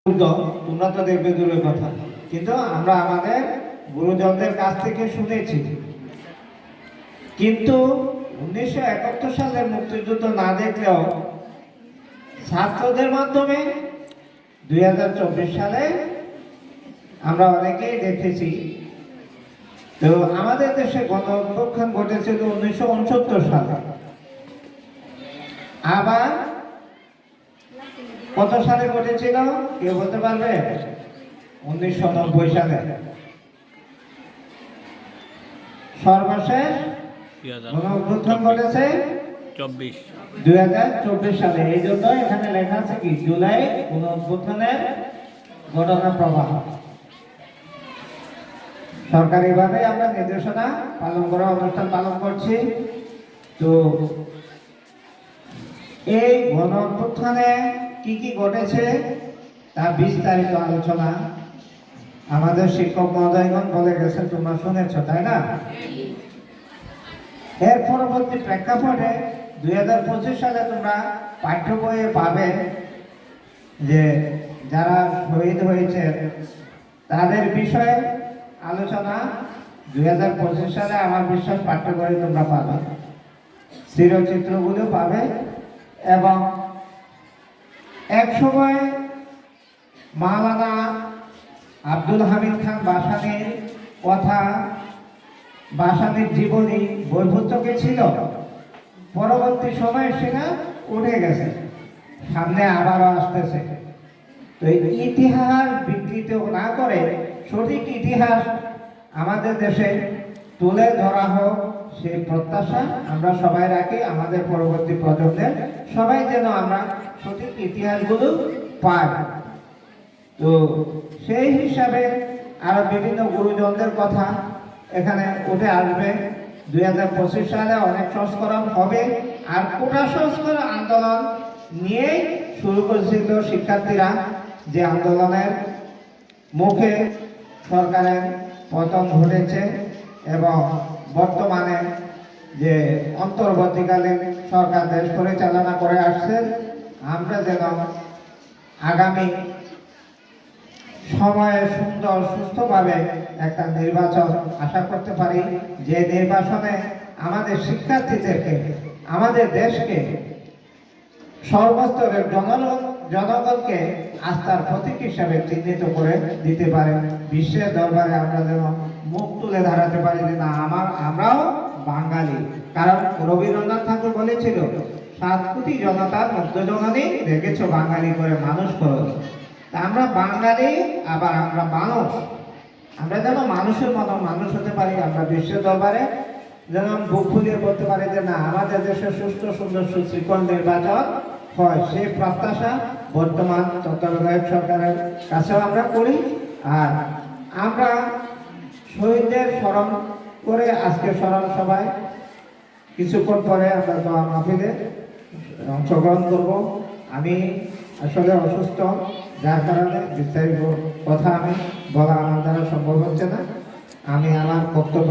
তোমরা তো দেখবে দূরের কথা, কিন্তু আমরা আমাদের গুরুজনদের কাছ থেকে শুনেছি। কিন্তু 1971 সালের মুক্তিযুদ্ধ না দেখলেও ছাত্রদের মাধ্যমে 2024 সালে আমরা অনেকেই দেখেছি। তো আমাদের দেশে গণ অভ্যুত্থান ঘটেছিল 1969 সালে। আবার কত সালে ঘটেছিল কেউ বলতে পারবে? 1990 সালে। সর্বশেষ গণ অভ্যুত্থান ঘটেছে 2024 সালে। এই জন্য এখানে লেখা আছে কি জুলাই গণ অভ্যুত্থানের ঘটনা প্রবাহ। সরকারিভাবে আমরা নির্দেশনা পালন করা অনুষ্ঠান পালন করছি। তো এই গণ অভ্যুত্থানে কি কি ঘটেছে তার বিস্তারিত আলোচনা আমাদের শিক্ষক মহোদয়গণ বলে গেছেন, তোমরা শুনেছ, তাই না? এর পরবর্তী প্রেক্ষাপটে 2025 সালে তোমরা পাঠ্য বইয়ে পাবে যে যারা শহীদ হয়েছে তাদের বিষয়ে আলোচনা 2025 সালে আমার বিশ্বাস পাঠ্য বইয়ে তোমরা পাবে, চিরচিত্রগুলো পাবে। এবং এক সময় মাওলানা আব্দুল হামিদ খান ভাসানীর কথা, ভাসানীর জীবনী বই পুস্তকে ছিল, পরবর্তী সময়ে সেটা উঠে গেছে, সামনে আবারও আসতেছে। তো এই ইতিহাস বিকৃত না করে সঠিক ইতিহাস আমাদের দেশে তুলে ধরা হোক, সেই প্রত্যাশা আমরা সবাই রাখি। আমাদের পরবর্তী প্রজন্মের সবাই যেন আমরা সঠিক ইতিহাসগুলো পাই। তো সেই হিসাবে আরো বিভিন্ন গুরুজনদের কথা এখানে উঠে আসবে। 2025 সালে অনেক সংস্করণ হবে। আর কোটা সংস্কার আন্দোলন নিয়ে শুরু করেছিল শিক্ষার্থীরা, যে আন্দোলনের মুখে সরকারের পতন ঘটেছে এবং বর্তমানে যে অন্তর্বর্তীকালীন সরকার দেশ পরিচালনা করে আসছে, আমরা যেন আগামী সময়ে সুন্দর সুস্থভাবে একটা নির্বাচন আশা করতে পারি, যে নির্বাচনে আমাদের শিক্ষার্থীদেরকে, আমাদের দেশকে, সর্বস্তরের জনগণকে আস্থার প্রতীক হিসাবে চিহ্নিত করে দিতে পারে। বিশ্বের দরবারে আমরা যেন মুখ তুলে ধরাতে পারি যে না, আমরাও বাঙালি। কারণ রবীন্দ্রনাথ ঠাকুর বলেছিল, 7 কোটি জনতার মধ্য জননী রেখেছ বাঙালি করে মানুষ করো। আমরা বাঙালি, আবার আমরা মানুষ। আমরা যেন মানুষের মতো মানুষ হতে পারি। আমরা বিশ্বের দরবারে যেন বুক ফুলিয়ে বলতে পারি যে না, আমাদের দেশে সুষ্ঠু সুন্দর সুশৃঙ্খল নির্বাচন হয়, সেই প্রত্যাশা বর্তমান তত্ত্বাবধায়ক সরকারের কাছেও আমরা করি। আর আমরা শহীদদের স্মরণ করে আজকে স্মরণ সভায় কিছুক্ষণ পরে আমরা দোয়া মাহফিলে অংশগ্রহণ করব। আমি আসলে অসুস্থ, যার কারণে বিস্তারিত কথা আমি বলা আমার দ্বারা সম্ভব হচ্ছে না। আমি আমার বক্তব্য